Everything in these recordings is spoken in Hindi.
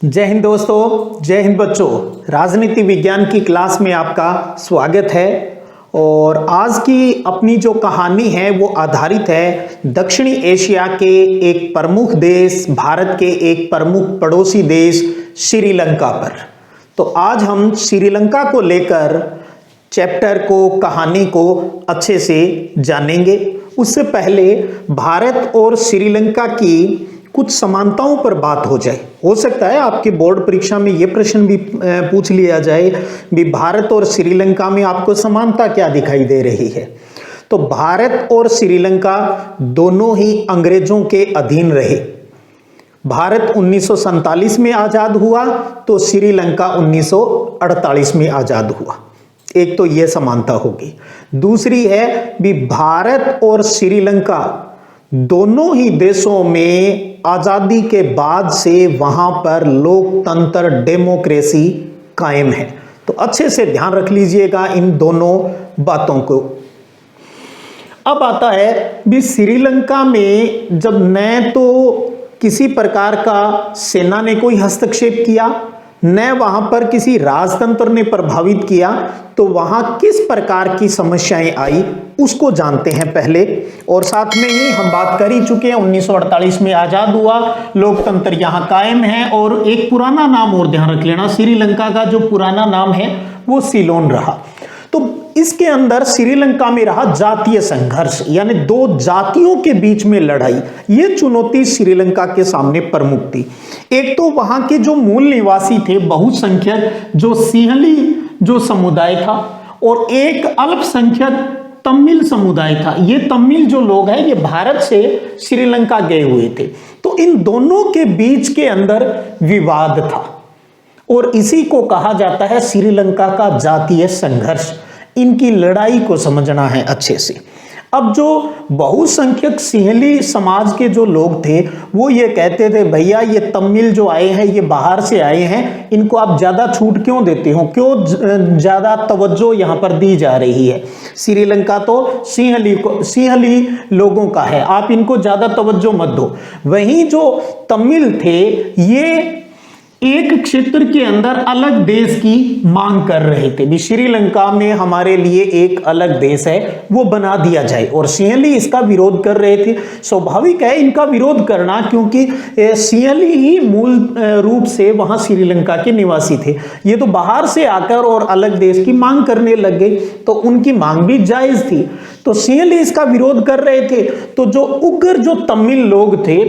जय हिंद दोस्तों, जय हिंद बच्चों। राजनीति विज्ञान की क्लास में आपका स्वागत है। और आज की अपनी जो कहानी है वो आधारित है दक्षिणी एशिया के एक प्रमुख देश, भारत के एक प्रमुख पड़ोसी देश श्रीलंका पर। तो आज हम श्रीलंका को लेकर चैप्टर को, कहानी को अच्छे से जानेंगे। उससे पहले भारत और श्रीलंका की कुछ समानताओं पर बात हो जाए। हो सकता है आपके बोर्ड परीक्षा में यह प्रश्न भी पूछ लिया जाए भी भारत और श्रीलंका में आपको समानता क्या दिखाई दे रही है। तो भारत और श्रीलंका दोनों ही अंग्रेजों के अधीन रहे। भारत 1947 में आजाद हुआ तो श्रीलंका 1948 में आजाद हुआ। एक तो यह समानता होगी। दूसरी है भी भारत और श्रीलंका दोनों ही देशों में आजादी के बाद से वहां पर लोकतंत्र, डेमोक्रेसी कायम है। तो अच्छे से ध्यान रख लीजिएगा इन दोनों बातों को। अब आता है भी श्रीलंका में जब न तो किसी प्रकार का सेना ने कोई हस्तक्षेप किया, न वहां पर किसी राजतंत्र ने प्रभावित किया, तो वहां किस प्रकार की समस्याएं आई उसको जानते हैं पहले। और साथ में ही हम बात कर ही चुके हैं 1948 में आजाद हुआ, लोकतंत्र यहां कायम है। और एक पुराना नाम और ध्यान रख लेना, श्रीलंका का जो पुराना नाम है वो सीलोन रहा। तो इसके अंदर श्रीलंका में रहा जातीय संघर्ष, यानी दो जातियों के बीच में लड़ाई। ये चुनौती श्रीलंका के सामने प्रमुख थी। एक तो वहां के जो मूल निवासी थे, बहुसंख्यक जो सिंहली जो समुदाय था, और एक अल्पसंख्यक तमिल समुदाय था। ये तमिल जो लोग हैं ये भारत से श्रीलंका गए हुए थे। तो इन दोनों के बीच के अंदर विवाद था और इसी को कहा जाता है श्रीलंका का जातीय संघर्ष। इनकी लड़ाई को समझना है अच्छे से। अब जो बहुसंख्यक सिंहली समाज के जो लोग थे वो ये कहते थे, भैया ये तमिल जो आए हैं ये बाहर से आए हैं, इनको आप ज्यादा छूट क्यों देते हो, क्यों ज्यादा तवज्जो यहाँ पर दी जा रही है। श्रीलंका तो सिंहली लोगों का है, आप इनको ज्यादा तवज्जो मत दो। वहीं जो तमिल थे ये एक क्षेत्र के अंदर अलग देश की मांग कर रहे थे भी श्रीलंका में हमारे लिए एक अलग देश है वो बना दिया जाए, और सिंहली इसका विरोध कर रहे थे। स्वाभाविक है इनका विरोध करना, क्योंकि सिंहली ही मूल रूप से वहां श्रीलंका के निवासी थे। ये तो बाहर से आकर और अलग देश की मांग करने लग गए, तो उनकी मांग भी जायज थी। तो सिंहली इसका विरोध कर रहे थे। तो जो उग्र जो तमिल लोग थे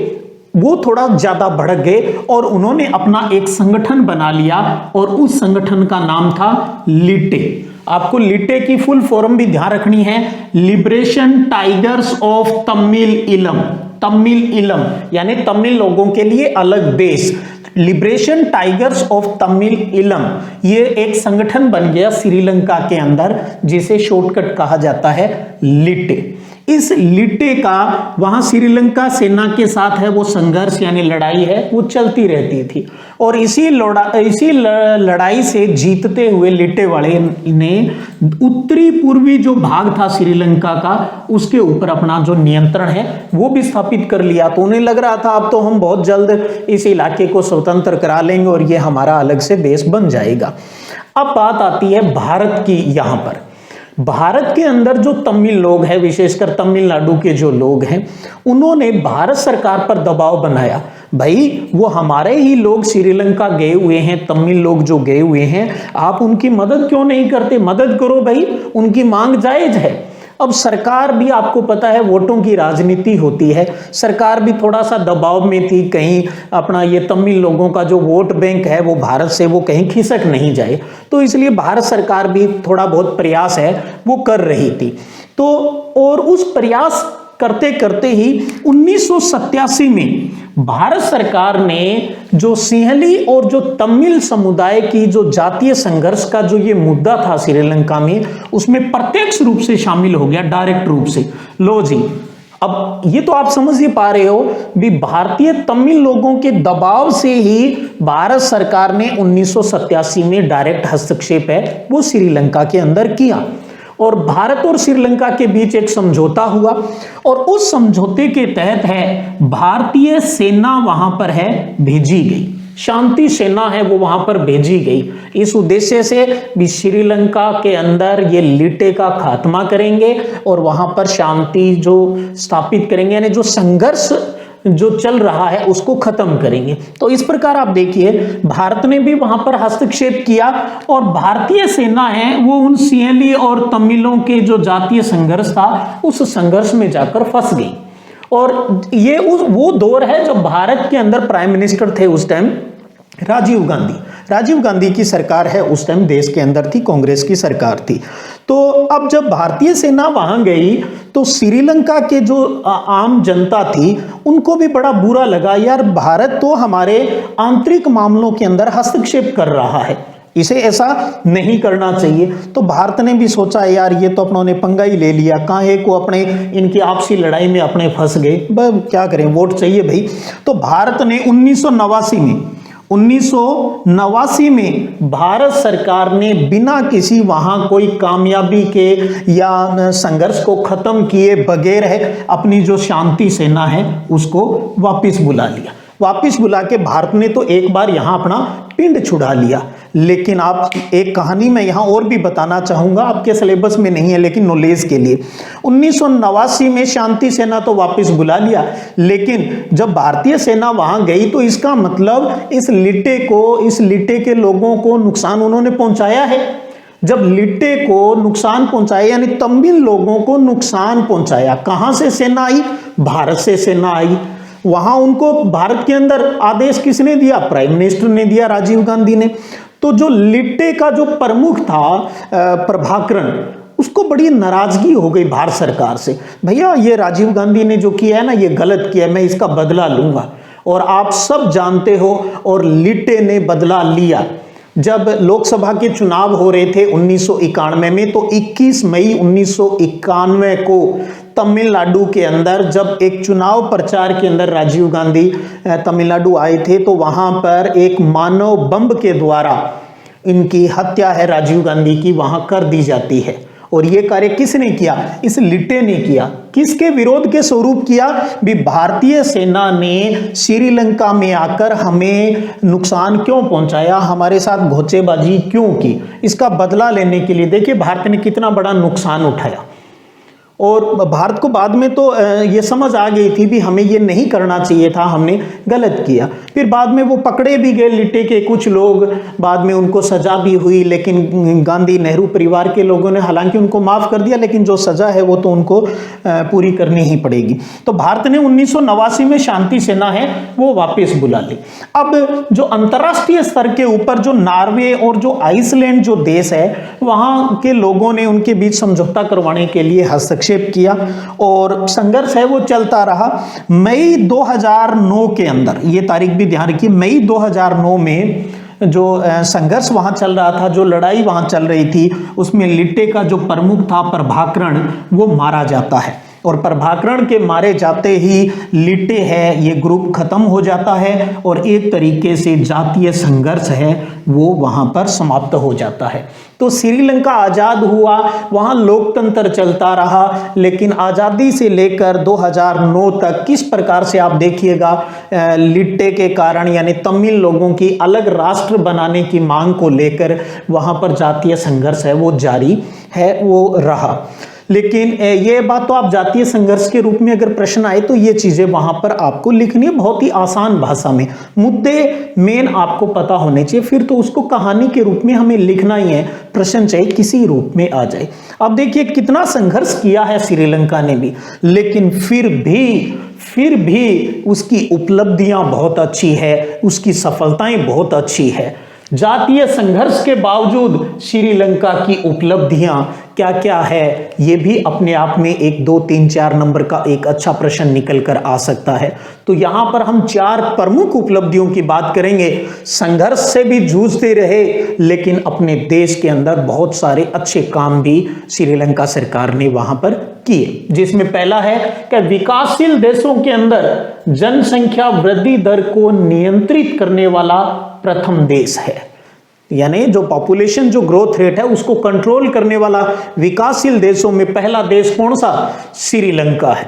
वो थोड़ा ज्यादा भड़क गए और उन्होंने अपना एक संगठन बना लिया, और उस संगठन का नाम था लिटे। आपको लिटे की फुल फॉर्म भी ध्यान रखनी है, लिबरेशन टाइगर्स ऑफ तमिल इलम। तमिल इलम यानी तमिल लोगों के लिए अलग देश, लिबरेशन टाइगर्स ऑफ तमिल इलम। ये एक संगठन बन गया श्रीलंका के अंदर जिसे शॉर्टकट कहा जाता है लिटे। इस लिटे का वहां श्रीलंका सेना के साथ है वो संघर्ष यानी लड़ाई है वो चलती रहती थी। और इसी लड़ाई से जीतते हुए लिटे वाले ने उत्तरी पूर्वी जो भाग था श्रीलंका का उसके ऊपर अपना जो नियंत्रण है वो भी स्थापित कर लिया। तो उन्हें लग रहा था अब तो हम बहुत जल्द इस इलाके को स्वतंत्र करा लेंगे और ये हमारा अलग से देश बन जाएगा। अब बात आती है भारत की। यहाँ पर भारत के अंदर जो तमिल लोग हैं, विशेषकर तमिलनाडु के जो लोग हैं, उन्होंने भारत सरकार पर दबाव बनाया, भाई वो हमारे ही लोग श्रीलंका गए हुए हैं, तमिल लोग जो गए हुए हैं, आप उनकी मदद क्यों नहीं करते, मदद करो भाई, उनकी मांग जायज है। अब सरकार भी, आपको पता है वोटों की राजनीति होती है, सरकार भी थोड़ा सा दबाव में थी, कहीं अपना ये तमिल लोगों का जो वोट बैंक है वो भारत से वो कहीं खिसक नहीं जाए। तो इसलिए भारत सरकार भी थोड़ा बहुत प्रयास है वो कर रही थी। तो और उस प्रयास करते करते ही 1987 में भारत सरकार ने जो सिंहली और जो तमिल समुदाय की जो जातीय संघर्ष का जो ये मुद्दा था श्रीलंका में, उसमें प्रत्यक्ष रूप से शामिल हो गया, डायरेक्ट रूप से। लो जी, अब ये तो आप समझ ही पा रहे हो भी भारतीय तमिल लोगों के दबाव से ही भारत सरकार ने 1987 में डायरेक्ट हस्तक्षेप है वो श्रीलंका के अंदर किया। और भारत और श्रीलंका के बीच एक समझौता हुआ और उस समझौते के तहत है भारतीय सेना वहां पर है भेजी गई। शांति सेना है वो वहां पर भेजी गई। इस उद्देश्य से भी श्रीलंका के अंदर ये लिटे का खात्मा करेंगे और वहां पर शांति जो स्थापित करेंगे, यानी जो संघर्ष जो चल रहा है उसको खत्म करेंगे। तो इस प्रकार आप देखिए भारत ने भी वहां पर हस्तक्षेप किया और भारतीय सेना है वो उन सिएली और तमिलों के जो जातीय संघर्ष था उस संघर्ष में जाकर फंस गई। और ये वो दौर है जब भारत के अंदर प्राइम मिनिस्टर थे उस टाइम राजीव गांधी की सरकार है उस टाइम देश के अंदर थी, कांग्रेस की सरकार थी। तो अब जब भारतीय सेना वहां गई तो श्रीलंका के जो आम जनता थी उनको भी बड़ा बुरा लगा, यार भारत तो हमारे आंतरिक मामलों के अंदर हस्तक्षेप कर रहा है, इसे ऐसा नहीं करना चाहिए। तो भारत ने भी सोचा यार ये तो अपनों ने पंगा ही ले लिया, काहे को अपने इनकी आपसी लड़ाई में अपने फंस गए, क्या करें, वोट चाहिए भाई। तो भारत ने 1989 में भारत सरकार ने बिना किसी वहां कोई कामयाबी के या संघर्ष को खत्म किए बगैर है अपनी जो शांति सेना है उसको वापस बुला लिया। वापस बुला के भारत ने तो एक बार यहां अपना पिंड छुड़ा लिया। लेकिन आप एक कहानी मैं यहां और भी बताना चाहूंगा, आपके सिलेबस में नहीं है लेकिन नॉलेज के लिए। 1989 में शांति सेना तो वापस बुला लिया, लेकिन जब भारतीय सेना वहां गई तो इसका मतलब इस लिटे के लोगों को नुकसान उन्होंने पहुंचाया है। जब लिटे को नुकसान पहुंचाया यानी तमिल लोगों को नुकसान पहुंचाया, कहां से सेना आई? भारत से सेना आई। वहां उनको भारत के अंदर आदेश किसने दिया? प्राइम मिनिस्टर ने दिया, राजीव गांधी ने। तो जो लिट्टे का जो प्रमुख था प्रभाकरण, उसको बड़ी नाराजगी हो गई भारत सरकार से, भैया ये राजीव गांधी ने जो किया है ना ये गलत किया है, मैं इसका बदला लूंगा। और आप सब जानते हो और लिट्टे ने बदला लिया। जब लोकसभा के चुनाव हो रहे थे 1991 में, तो 21 मई 1991 को तमिलनाडु के अंदर जब एक चुनाव प्रचार के अंदर राजीव गांधी तमिलनाडु आए थे तो वहां पर एक मानव बम के द्वारा इनकी हत्या है राजीव गांधी की वहां कर दी जाती है। और ये कार्य किसने किया? इस लिट्टे ने किया। किसके विरोध के स्वरूप किया? भी भारतीय सेना ने श्रीलंका में आकर हमें नुकसान क्यों पहुंचाया, हमारे साथ घोचेबाजी क्यों की, इसका बदला लेने के लिए। देखिए भारत ने कितना बड़ा नुकसान उठाया। और भारत को बाद में तो ये समझ आ गई थी भी हमें ये नहीं करना चाहिए था, हमने गलत किया। फिर बाद में वो पकड़े भी गए लिट्टे के कुछ लोग, बाद में उनको सजा भी हुई, लेकिन गांधी नेहरू परिवार के लोगों ने हालांकि उनको माफ कर दिया, लेकिन जो सजा है वो तो उनको पूरी करनी ही पड़ेगी। तो भारत ने 1989 में शांति सेना है वो वापस बुला ली। अब जो अंतर्राष्ट्रीय स्तर के ऊपर जो नॉर्वे और जो आइसलैंड जो देश है वहां के लोगों ने उनके बीच समझौता करवाने के लिए हस्तक्षेप किया और संघर्ष है वो चलता रहा। मई 2009 के अंदर, ये तारीख भी ध्यान रखिए, मई 2009 में जो संघर्ष वहां चल रहा था, जो लड़ाई वहां चल रही थी, उसमें लिट्टे का जो प्रमुख था प्रभाकरण वो मारा जाता है। और प्रभाकरण के मारे जाते ही लिट्टे है ये ग्रुप खत्म हो जाता है और एक तरीके से जातीय संघर्ष है वो वहां पर समाप्त हो जाता है। तो श्रीलंका आजाद हुआ, वहां लोकतंत्र चलता रहा, लेकिन आजादी से लेकर 2009 तक किस प्रकार से आप देखिएगा लिट्टे के कारण यानी तमिल लोगों की अलग राष्ट्र बनाने की मांग को लेकर वहां पर जातीय संघर्ष है वो जारी है वो रहा। लेकिन ये बात तो आप जातीय संघर्ष के रूप में अगर प्रश्न आए तो ये चीजें वहां पर आपको लिखनी है बहुत ही आसान भाषा में, मुद्दे मेन आपको पता होने चाहिए, फिर तो उसको कहानी के रूप में हमें लिखना ही है, प्रश्न चाहे किसी रूप में आ जाए। अब देखिए कितना संघर्ष किया है श्रीलंका ने भी, लेकिन फिर भी उसकी उपलब्धियां बहुत अच्छी है, उसकी सफलताएं बहुत अच्छी है। जातीय संघर्ष के बावजूद श्रीलंका की उपलब्धियां क्या क्या है ये भी अपने आप में 1, 2, 3, 4 नंबर का एक अच्छा प्रश्न निकल कर आ सकता है। तो यहां पर हम 4 प्रमुख उपलब्धियों की बात करेंगे। संघर्ष से भी जूझते रहे लेकिन अपने देश के अंदर बहुत सारे अच्छे काम भी श्रीलंका सरकार ने वहां पर किए, जिसमें पहला है कि विकासशील देशों के अंदर जनसंख्या वृद्धि दर को नियंत्रित करने वाला प्रथम देश है। यानी जो पॉपुलेशन जो ग्रोथ रेट है उसको कंट्रोल करने वाला विकासशील देशों में पहला देश कौन सा? श्रीलंका है।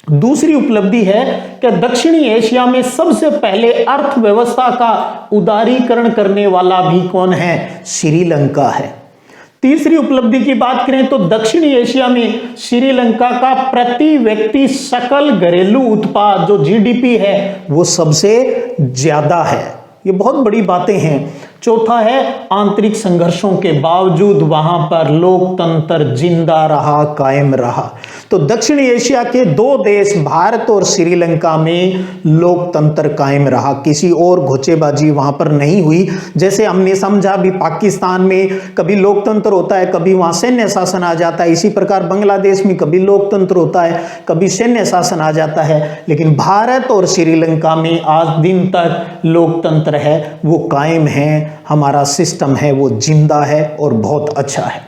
दूसरी उपलब्धि है कि दक्षिणी एशिया में सबसे पहले अर्थव्यवस्था का उदारीकरण करने वाला भी कौन है? श्रीलंका है। तीसरी उपलब्धि की बात करें तो दक्षिणी एशिया में श्रीलंका का प्रति व्यक्ति सकल घरेलू उत्पाद जो जीडीपी है वो सबसे ज्यादा है। ये बहुत बड़ी बातें हैं। चौथा है आंतरिक संघर्षों के बावजूद वहां पर लोकतंत्र जिंदा रहा, कायम रहा। तो दक्षिणी एशिया के दो देश भारत और श्रीलंका में लोकतंत्र कायम रहा, किसी और घोचेबाजी वहां पर नहीं हुई। जैसे हमने समझा भी पाकिस्तान में कभी लोकतंत्र होता है, कभी वहां सैन्य शासन आ जाता है, इसी प्रकार बांग्लादेश में कभी लोकतंत्र होता है, कभी सैन्य शासन आ जाता है, लेकिन भारत और श्रीलंका में आज दिन तक लोकतंत्र है वो कायम है, हमारा सिस्टम है वो जिंदा है और बहुत अच्छा है।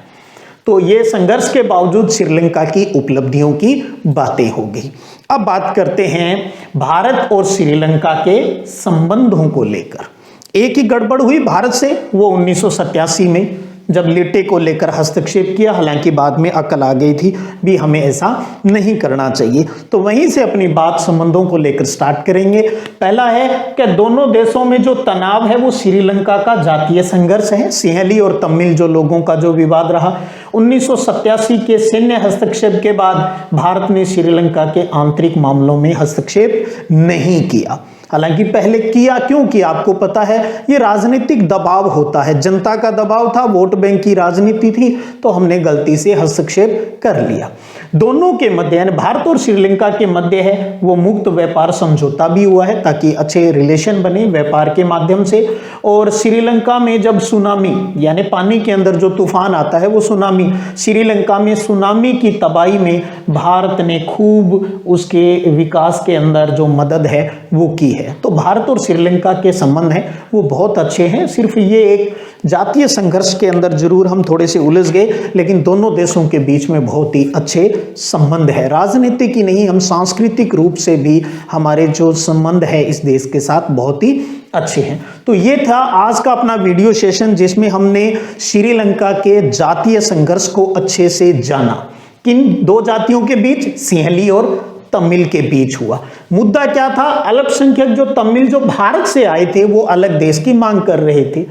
तो ये संघर्ष के बावजूद श्रीलंका की उपलब्धियों की बातें हो गई। अब बात करते हैं भारत और श्रीलंका के संबंधों को लेकर। एक ही गड़बड़ हुई भारत से, वो 1987 में जब लिटे को लेकर हस्तक्षेप किया, हालांकि बाद में अकल आ गई थी भी हमें ऐसा नहीं करना चाहिए। तो वहीं से अपनी बात संबंधों को लेकर स्टार्ट करेंगे। पहला है कि दोनों देशों में जो तनाव है वो श्रीलंका का जातीय संघर्ष है, सिंहली और तमिल जो लोगों का जो विवाद रहा। 1987 के सैन्य हस्तक्षेप के बाद भारत ने श्रीलंका के आंतरिक मामलों में हस्तक्षेप नहीं किया, हालांकि पहले किया। क्यों किया आपको पता है, ये राजनीतिक दबाव होता है, जनता का दबाव था, वोट बैंक की राजनीति थी, तो हमने गलती से हस्तक्षेप कर लिया। दोनों के मध्य यानी भारत और श्रीलंका के मध्य है वो मुक्त व्यापार समझौता भी हुआ है ताकि अच्छे रिलेशन बने व्यापार के माध्यम से। और श्रीलंका में जब सुनामी यानी पानी के अंदर जो तूफान आता है वो सुनामी, श्रीलंका में सुनामी की तबाही में भारत ने खूब उसके विकास के अंदर जो मदद है वो की है। तो भारत और श्रीलंका के संबंध हैं वो बहुत अच्छे हैं। सिर्फ ये एक जातीय संघर्ष के अंदर जरूर हम थोड़े से उलझ गए, लेकिन दोनों देशों के बीच में बहुत ही अच्छे संबंध है। राजनीतिक ही नहीं, हम सांस्कृतिक रूप से भी हमारे जो संबंध है इस देश के साथ बहुत ही अच्छे हैं। तो ये था आज का अपना वीडियो सेशन जिसमें हमने श्रीलंका के जातीय संघर्ष को अच्छे से जाना। किन दो जातियों के बीच, सिंहली और तमिल के बीच हुआ। मुद्दा क्या था, अल्पसंख्यक जो तमिल जो भारत से आए थे वो अलग देश की मांग कर रहे थे।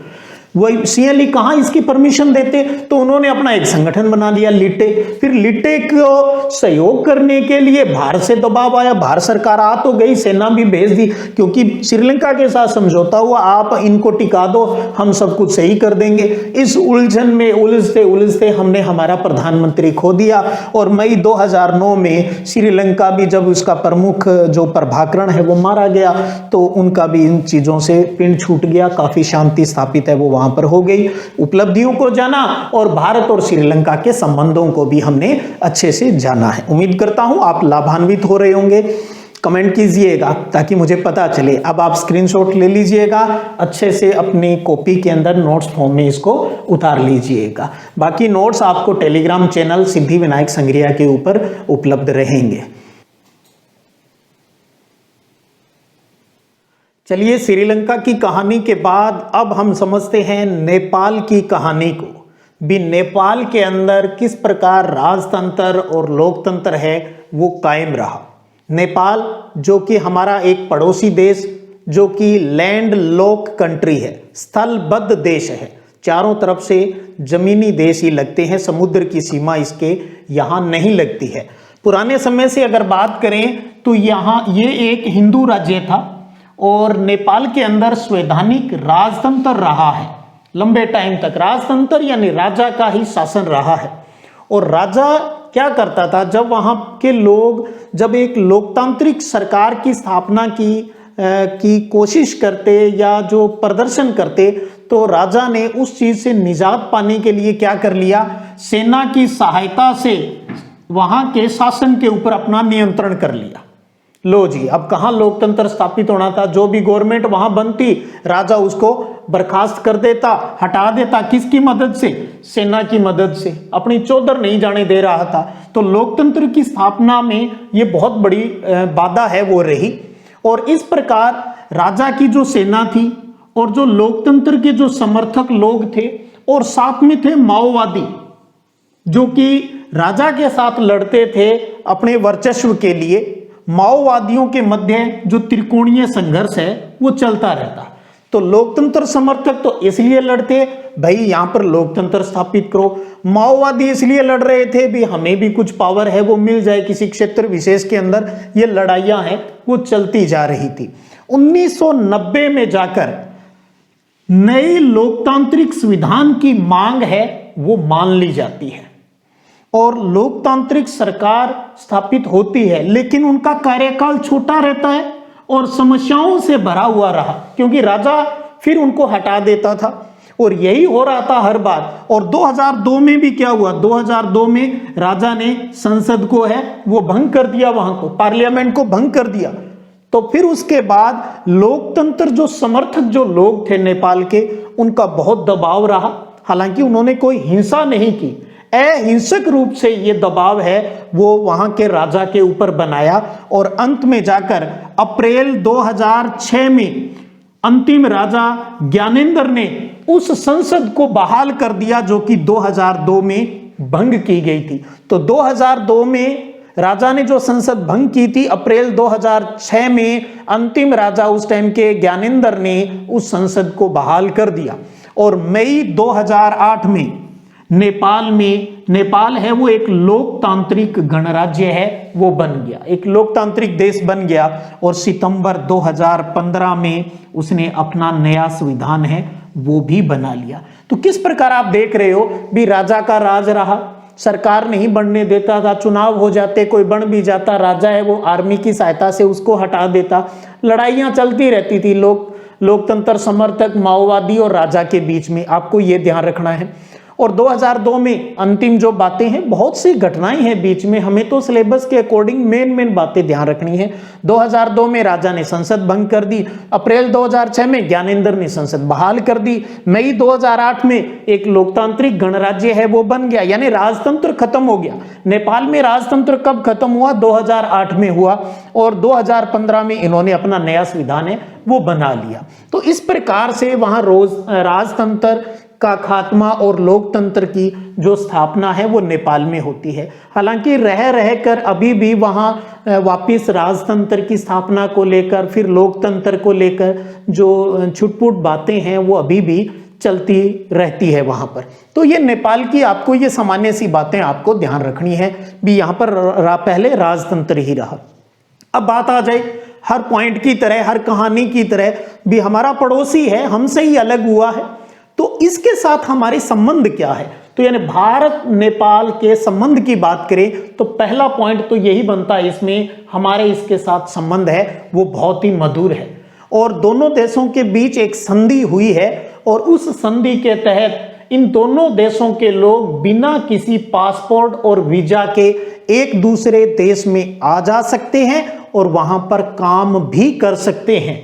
वही सिंहली कहाँ इसकी परमिशन देते, तो उन्होंने अपना एक संगठन बना लिया लिटे। फिर लिटे को सहयोग करने के लिए भारत से दबाव आया, भारत सरकार आ तो गई, सेना भी भेज दी क्योंकि श्रीलंका के साथ समझौता हुआ, आप इनको टिका दो, हम सब कुछ सही कर देंगे। इस उलझन में उलझते उलझते हमने हमारा प्रधानमंत्री खो दिया और मई 2009 में श्रीलंका भी जब उसका प्रमुख जो प्रभाकरण है वो मारा गया तो उनका भी इन चीजों से पिंड छूट गया, काफी शांति स्थापित है वो वहां पर हो गई। उपलब्धियों को जाना और भारत और श्रीलंका के संबंधों को भी हमने अच्छे से जाना है। उम्मीद करता हूं आप लाभान्वित हो रहे होंगे। कमेंट कीजिएगा ताकि मुझे पता चले। अब आप स्क्रीनशॉट ले लीजिएगा, अच्छे से अपनी कॉपी के अंदर नोट्स फॉर्म में इसको उतार लीजिएगा। बाकी नोट्स आपको टेलीग्राम चैनल सिद्धि विनायक संग्रिया के ऊपर उपलब्ध रहेंगे। चलिए, श्रीलंका की कहानी के बाद अब हम समझते हैं नेपाल की कहानी को। भी नेपाल के अंदर किस प्रकार राजतंत्र और लोकतंत्र है वो कायम रहा। नेपाल जो कि हमारा एक पड़ोसी देश, जो कि लैंड लॉक कंट्री है, स्थलबद्ध देश है, चारों तरफ से जमीनी देश ही लगते हैं, समुद्र की सीमा इसके यहाँ नहीं लगती है। पुराने समय से अगर बात करें तो यहाँ ये एक हिंदू राज्य था और नेपाल के अंदर संवैधानिक राजतंत्र रहा है लंबे टाइम तक। राजतंत्र यानी राजा का ही शासन रहा है। और राजा क्या करता था, जब वहाँ के लोग जब एक लोकतांत्रिक सरकार की स्थापना की कोशिश करते या जो प्रदर्शन करते, तो राजा ने उस चीज से निजात पाने के लिए क्या कर लिया, सेना की सहायता से वहाँ के शासन के ऊपर अपना नियंत्रण कर लिया। लो जी, अब कहाँ लोकतंत्र स्थापित होना था, जो भी गवर्नमेंट वहां बनती राजा उसको बर्खास्त कर देता, हटा देता। किसकी मदद से? सेना की मदद से। अपनी चौधर नहीं जाने दे रहा था। तो लोकतंत्र की स्थापना में ये बहुत बड़ी बाधा है वो रही। और इस प्रकार राजा की जो सेना थी और जो लोकतंत्र के जो समर्थक लोग थे और साथ में थे माओवादी जो कि राजा के साथ लड़ते थे अपने वर्चस्व के लिए, माओवादियों के मध्य जो त्रिकोणीय संघर्ष है वो चलता रहता। तो लोकतंत्र समर्थक तो इसलिए लड़ते भाई यहां पर लोकतंत्र स्थापित करो, माओवादी इसलिए लड़ रहे थे भी हमें भी कुछ पावर है वो मिल जाए किसी क्षेत्र विशेष के अंदर। ये लड़ाइयां हैं वो चलती जा रही थी। 1990 में जाकर नई लोकतांत्रिक संविधान की मांग है वो मान ली जाती है और लोकतांत्रिक सरकार स्थापित होती है, लेकिन उनका कार्यकाल छोटा रहता है और समस्याओं से भरा हुआ रहा, क्योंकि राजा फिर उनको हटा देता था और यही हो रहा था हर बार। और 2002 में भी क्या हुआ, 2002 में राजा ने संसद को है वो भंग कर दिया, वहां को पार्लियामेंट को भंग कर दिया। तो फिर उसके बाद लोकतंत्र जो समर्थक जो लोग थे नेपाल के, उनका बहुत दबाव रहा। हालांकि उन्होंने कोई हिंसा नहीं की, अहिंसक रूप से ये दबाव है वो वहां के राजा के ऊपर बनाया और अंत में जाकर अप्रैल 2006 में अंतिम राजा ज्ञानेंद्र ने उस संसद को बहाल कर दिया जो कि 2002 में भंग की गई थी। तो 2002 में राजा ने जो संसद भंग की थी, अप्रैल 2006 में अंतिम राजा उस टाइम के ज्ञानेंद्र ने उस संसद को बहाल कर दिया। और मई 2008 में नेपाल है वो एक लोकतांत्रिक गणराज्य है वो बन गया, एक लोकतांत्रिक देश बन गया। और सितंबर 2015 में उसने अपना नया संविधान है वो भी बना लिया। तो किस प्रकार आप देख रहे हो भी राजा का राज रहा, सरकार नहीं बनने देता था, चुनाव हो जाते कोई बन भी जाता, राजा है वो आर्मी की सहायता से उसको हटा देता, लड़ाइयां चलती रहती थी लोकतंत्र समर्थक माओवादी और राजा के बीच में। आपको ये ध्यान रखना है। और 2002 में अंतिम जो बातें हैं, बहुत सी घटनाएं हैं बीच में, हमें तो सिलेबस के अकॉर्डिंग मेन बातें ध्यान रखनी है। 2002 में राजा ने संसद भंग कर दी, अप्रैल 2006 में ज्ञानेंद्र ने संसद बहाल कर दी, मई 2008 में एक लोकतांत्रिक गणराज्य है वो बन गया, यानी राजतंत्र खत्म हो गया। नेपाल में राजतंत्र कब खत्म हुआ, 2008 में हुआ और 2015 में इन्होंने अपना नया संविधान है वो बना लिया। तो इस प्रकार से वहां राजतंत्र का खात्मा और लोकतंत्र की जो स्थापना है वो नेपाल में होती है। हालांकि रह कर अभी भी वहाँ वापिस राजतंत्र की स्थापना को लेकर फिर लोकतंत्र को लेकर जो छुटपुट बातें हैं वो अभी भी चलती रहती है वहाँ पर। तो ये नेपाल की आपको ये सामान्य सी बातें आपको ध्यान रखनी है भी यहाँ पर पहले राजतंत्र ही रहा। अब बात आ जाए हर पॉइंट की तरह, हर कहानी की तरह भी हमारा पड़ोसी है, हमसे ही अलग हुआ है, तो इसके साथ हमारे संबंध क्या है। तो यानी भारत नेपाल के संबंध की बात करें तो पहला पॉइंट तो यही बनता है इसमें, हमारे इसके साथ संबंध है वो बहुत ही मधुर है और दोनों देशों के बीच एक संधि हुई है और उस संधि के तहत इन दोनों देशों के लोग बिना किसी पासपोर्ट और वीजा के एक दूसरे देश में आ जा सकते हैं और वहां पर काम भी कर सकते हैं।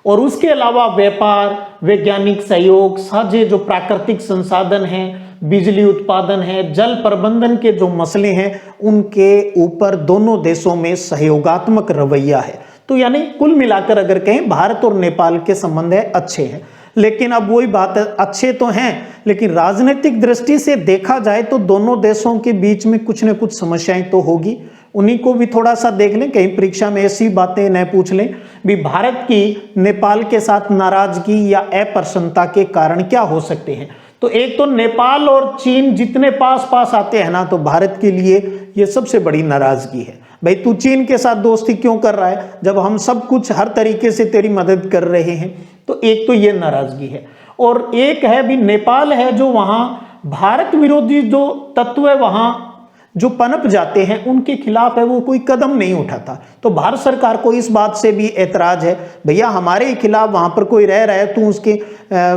और उसके अलावा व्यापार, वैज्ञानिक सहयोग, साझे जो प्राकृतिक संसाधन हैं, बिजली उत्पादन है, जल प्रबंधन के जो मसले हैं, उनके ऊपर दोनों देशों में सहयोगात्मक रवैया है। तो यानी कुल मिलाकर अगर कहें भारत और नेपाल के संबंध है अच्छे हैं। लेकिन अब वही बात है, अच्छे तो हैं लेकिन राजनीतिक दृष्टि से देखा जाए तो दोनों देशों के बीच में कुछ न कुछ समस्याएं तो होगी, उन्हीं को भी थोड़ा सा देख लें, कहीं परीक्षा में ऐसी बातें न पूछ लें भी भारत की नेपाल के साथ नाराजगी या अप्रसन्नता के कारण क्या हो सकते हैं। तो एक तो नेपाल और चीन जितने पास पास आते हैं ना, तो भारत के लिए ये सबसे बड़ी नाराजगी है। भाई तू चीन के साथ दोस्ती क्यों कर रहा है जब हम सब कुछ हर तरीके से तेरी मदद कर रहे हैं। तो एक तो ये नाराजगी है और एक है भी नेपाल है जो वहां भारत विरोधी जो तत्व है वहां जो पनप जाते हैं उनके खिलाफ है वो कोई कदम नहीं उठाता। तो भारत सरकार को इस बात से भी ऐतराज है, भैया हमारे ही खिलाफ वहां पर कोई रह रहा है, तू उसके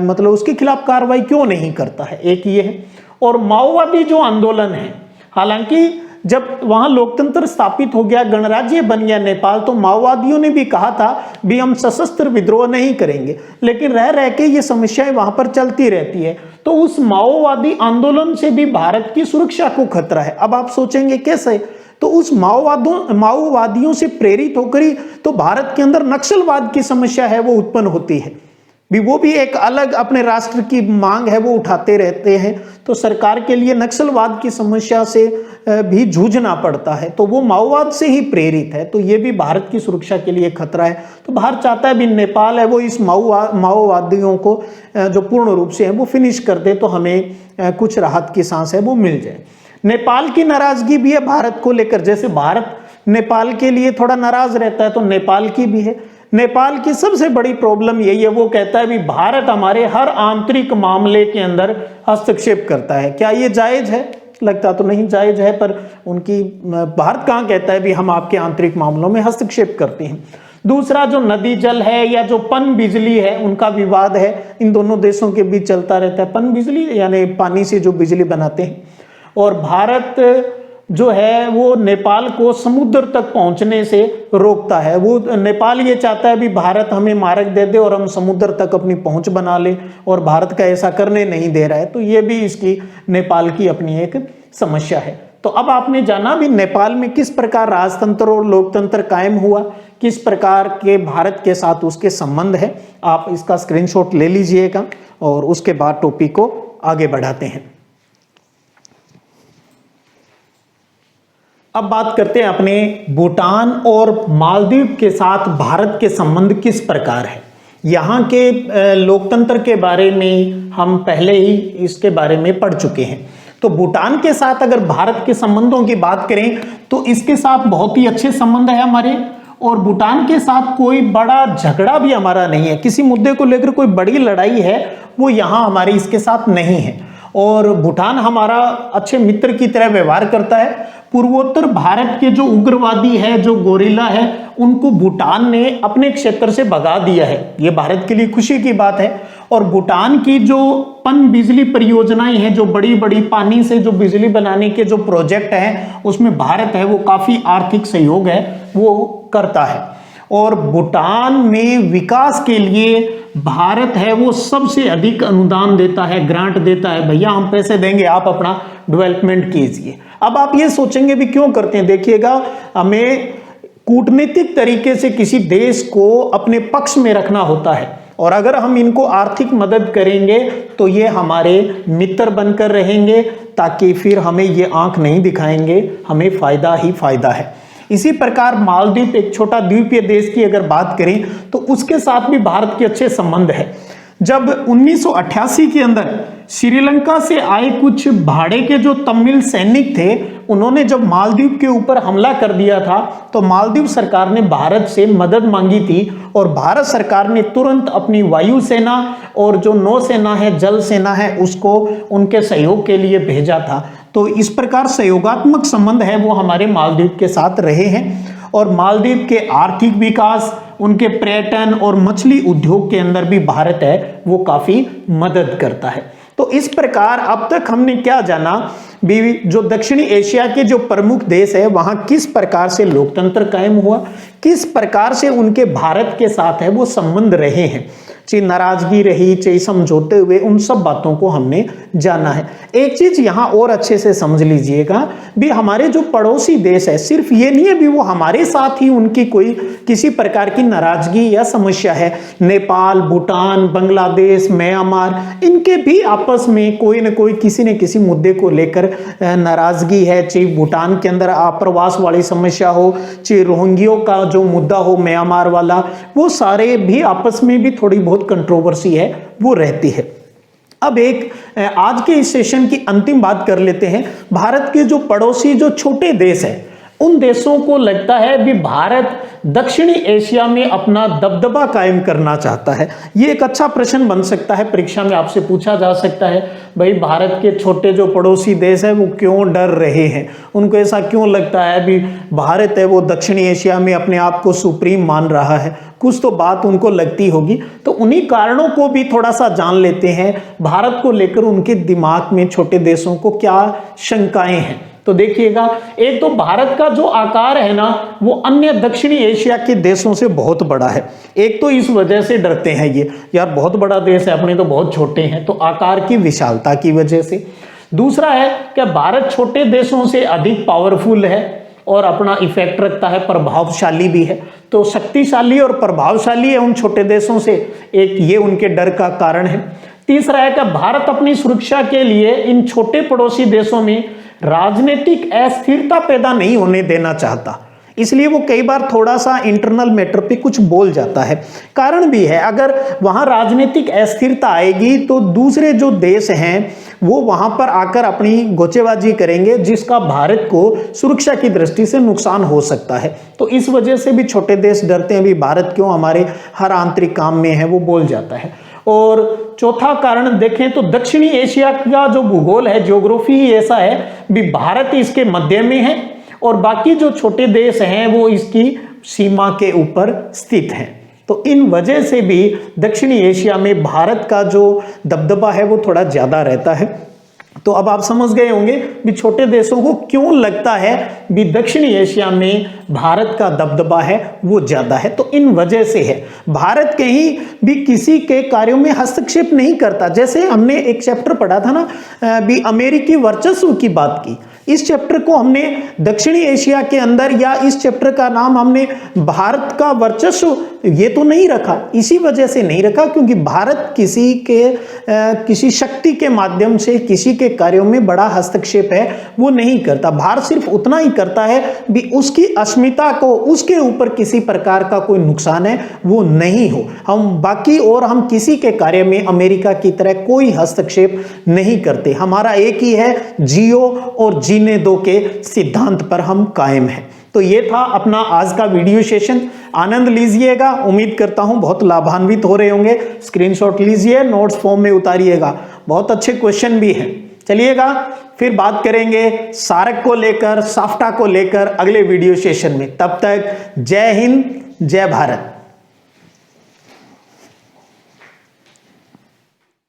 मतलब उसके खिलाफ कार्रवाई क्यों नहीं करता है, एक ये है। और माओवादी जो आंदोलन है, हालांकि जब वहां लोकतंत्र स्थापित हो गया, गणराज्य बन गया नेपाल, तो माओवादियों ने भी कहा था भी हम सशस्त्र विद्रोह नहीं करेंगे, लेकिन रह के ये समस्याएं वहां पर चलती रहती है। तो उस माओवादी आंदोलन से भी भारत की सुरक्षा को खतरा है। अब आप सोचेंगे कैसे, तो उस माओवादियों से प्रेरित होकर ही तो भारत के अंदर नक्सलवाद की समस्या है वो उत्पन्न होती है। भी वो भी एक अलग अपने राष्ट्र की मांग है वो उठाते रहते हैं। तो सरकार के लिए नक्सलवाद की समस्या से भी जूझना पड़ता है, तो वो माओवाद से ही प्रेरित है, तो ये भी भारत की सुरक्षा के लिए खतरा है। तो भारत चाहता है भी नेपाल है वो इस माओवादियों को जो पूर्ण रूप से है वो फिनिश कर दे, तो हमें कुछ राहत की सांस है वो मिल जाए। नेपाल की नाराजगी भी है भारत को लेकर, जैसे भारत नेपाल के लिए थोड़ा नाराज रहता है तो नेपाल की भी है। नेपाल की सबसे बड़ी प्रॉब्लम यही है, वो कहता है भी भारत हमारे हर आंतरिक मामले के अंदर हस्तक्षेप करता है। क्या ये जायज है? लगता तो नहीं जायज है, पर उनकी भारत कहाँ कहता है भी हम आपके आंतरिक मामलों में हस्तक्षेप करते हैं। दूसरा जो नदी जल है या जो पन बिजली है उनका विवाद है, इन दोनों देशों के बीच चलता रहता है। पन बिजली यानी पानी से जो बिजली बनाते हैं, और भारत जो है वो नेपाल को समुद्र तक पहुंचने से रोकता है। वो नेपाल ये चाहता है भी भारत हमें मार्ग दे दे और हम समुद्र तक अपनी पहुंच बना ले, और भारत का ऐसा करने नहीं दे रहा है। तो ये भी इसकी नेपाल की अपनी एक समस्या है। तो अब आपने जाना भी नेपाल में किस प्रकार राजतंत्र और लोकतंत्र कायम हुआ, किस प्रकार के भारत के साथ उसके संबंध है। आप इसका स्क्रीनशॉट ले लीजिएगा और उसके बाद टॉपिक को आगे बढ़ाते हैं। अब बात करते हैं अपने भूटान और मालदीव के साथ भारत के संबंध किस प्रकार है। यहाँ के लोकतंत्र के बारे में हम पहले ही इसके बारे में पढ़ चुके हैं। तो भूटान के साथ अगर भारत के संबंधों की बात करें तो इसके साथ बहुत ही अच्छे संबंध है हमारे, और भूटान के साथ कोई बड़ा झगड़ा भी हमारा नहीं है। किसी मुद्दे को लेकर कोई बड़ी लड़ाई है वो यहाँ हमारी इसके साथ नहीं है, और भूटान हमारा अच्छे मित्र की तरह व्यवहार करता है। पूर्वोत्तर भारत के जो उग्रवादी है, जो गोरिल्ला है, उनको भूटान ने अपने क्षेत्र से भगा दिया है। ये भारत के लिए खुशी की बात है। और भूटान की जो पन बिजली परियोजनाएं हैं, जो बड़ी बड़ी पानी से जो बिजली बनाने के जो प्रोजेक्ट हैं, उसमें भारत है वो काफी आर्थिक सहयोग है वो करता है। और भूटान में विकास के लिए भारत है वो सबसे अधिक अनुदान देता है, ग्रांट देता है। भैया हम पैसे देंगे, आप अपना डेवलपमेंट कीजिए। अब आप ये सोचेंगे भी क्यों करते हैं, देखिएगा हमें कूटनीतिक तरीके से किसी देश को अपने पक्ष में रखना होता है, और अगर हम इनको आर्थिक मदद करेंगे तो ये हमारे मित्र बनकर रहेंगे, ताकि फिर हमें ये आंख नहीं दिखाएंगे, हमें फायदा ही फायदा है। इसी प्रकार मालदीव एक छोटा द्वीपीय देश की अगर बात करें तो उसके साथ भी भारत के अच्छे संबंध है। जब 1988 के अंदर श्रीलंका से आए कुछ भाड़े के जो तमिल सैनिक थे, उन्होंने जब मालदीव के ऊपर हमला कर दिया था, तो मालदीव सरकार ने भारत से मदद मांगी थी, और भारत सरकार ने तुरंत अपनी वायुसेना और जो नौसेना है, जल सेना है, उसको उनके सहयोग के लिए भेजा था। तो इस प्रकार सहयोगात्मक संबंध है वो हमारे मालदीव के साथ रहे हैं। और मालदीव के आर्थिक विकास, उनके पर्यटन और मछली उद्योग के अंदर भी भारत है वो काफी मदद करता है। तो इस प्रकार अब तक हमने क्या जाना भी, जो दक्षिणी एशिया के जो प्रमुख देश है वहां किस प्रकार से लोकतंत्र कायम हुआ, किस प्रकार से उनके भारत के साथ है वो संबंध रहे हैं, चाहे नाराजगी रही, चाहे समझौते हुए, उन सब बातों को हमने जाना है। एक चीज यहां और अच्छे से समझ लीजिएगा भी, हमारे जो पड़ोसी देश है, सिर्फ ये नहीं है भी वो हमारे साथ ही उनकी कोई किसी प्रकार की नाराजगी या समस्या है। नेपाल, भूटान, बांग्लादेश, म्यांमार, इनके भी आपस में कोई न कोई किसी न किसी मुद्दे को लेकर नाराजगी है। चाहे भूटान के अंदर आप्रवास वाली समस्या हो, चाहे रोहिंग्यों का जो मुद्दा हो म्यांमार वाला, वो सारे भी आपस में भी थोड़ी बहुत कंट्रोवर्सी है वो रहती है। अब एक आज के इस सेशन की अंतिम बात कर लेते हैं। भारत के जो पड़ोसी जो छोटे देश हैं, उन देशों को लगता है भी भारत दक्षिणी एशिया में अपना दबदबा कायम करना चाहता है। ये एक अच्छा प्रश्न बन सकता है, परीक्षा में आपसे पूछा जा सकता है, भाई भारत के छोटे जो पड़ोसी देश है वो क्यों डर रहे हैं, उनको ऐसा क्यों लगता है भी भारत है वो दक्षिणी एशिया में अपने आप को सुप्रीम मान रहा है, कुछ तो बात उनको लगती होगी। तो उन्हीं कारणों को भी थोड़ा सा जान लेते हैं, भारत को लेकर उनके दिमाग में छोटे देशों को क्या शंकाएं हैं। तो देखिएगा, एक तो भारत का जो आकार है ना वो अन्य दक्षिणी एशिया के देशों से बहुत बड़ा है। एक तो इस वजह से डरते हैं ये, यार बहुत बड़ा देश है, अपने तो बहुत छोटे हैं, तो आकार की विशालता की वजह से। दूसरा है कि भारत छोटे देशों से अधिक पावरफुल है, और अपना इफेक्ट रखता है, प्रभावशाली भी है। तो शक्तिशाली और प्रभावशाली है उन छोटे देशों से, एक ये उनके डर का कारण है। तीसरा है कि भारत अपनी सुरक्षा के लिए इन छोटे पड़ोसी देशों में राजनीतिक अस्थिरता पैदा नहीं होने देना चाहता, इसलिए वो कई बार थोड़ा सा इंटरनल मैटर पे कुछ बोल जाता है। कारण भी है, अगर वहां राजनीतिक अस्थिरता आएगी तो दूसरे जो देश हैं वो वहां पर आकर अपनी गोचेबाजी करेंगे, जिसका भारत को सुरक्षा की दृष्टि से नुकसान हो सकता है। तो इस वजह से भी छोटे देश डरते हैं, भी भारत क्यों हमारे हर आंतरिक काम में है, वो बोल जाता है। और चौथा कारण देखें तो दक्षिणी एशिया का जो भूगोल है, ज्योग्राफी ही ऐसा है भी भारत इसके मध्य में है और बाकी जो छोटे देश हैं वो इसकी सीमा के ऊपर स्थित हैं। तो इन वजह से भी दक्षिणी एशिया में भारत का जो दबदबा है वो थोड़ा ज्यादा रहता है। तो अब आप समझ गए होंगे भी छोटे देशों को क्यों लगता है भी दक्षिणी एशिया में भारत का दबदबा है वो ज्यादा है। तो इन वजह से है, भारत कहीं भी किसी के कार्यों में हस्तक्षेप नहीं करता। जैसे हमने एक चैप्टर पढ़ा था ना भी अमेरिकी वर्चस्व की बात की, इस चैप्टर को हमने दक्षिणी एशिया के अंदर, या इस चैप्टर का नाम हमने भारत का वर्चस्व ये तो नहीं रखा, इसी वजह से नहीं रखा क्योंकि भारत किसी शक्ति के माध्यम से किसी के कार्यों में बड़ा हस्तक्षेप है वो नहीं करता। भारत सिर्फ उतना ही करता है भी उसकी अस्मिता को, उसके ऊपर किसी प्रकार का कोई नुकसान है वो नहीं हो। हम किसी के कार्य में अमेरिका की तरह कोई हस्तक्षेप नहीं करते। हमारा एक ही है, जियो और जीने दो के सिद्धांत पर हम कायम हैं। तो ये था अपना आज का वीडियो सेशन, आनंद लीजिएगा। उम्मीद करता हूं बहुत लाभान्वित हो रहे होंगे। स्क्रीनशॉट लीजिए, नोट्स फॉर्म में उतारिएगा, बहुत अच्छे क्वेश्चन भी हैं। चलिएगा फिर बात करेंगे सारक को लेकर, साफ्टा को लेकर अगले वीडियो सेशन में। तब तक जय हिंद, जय भारत।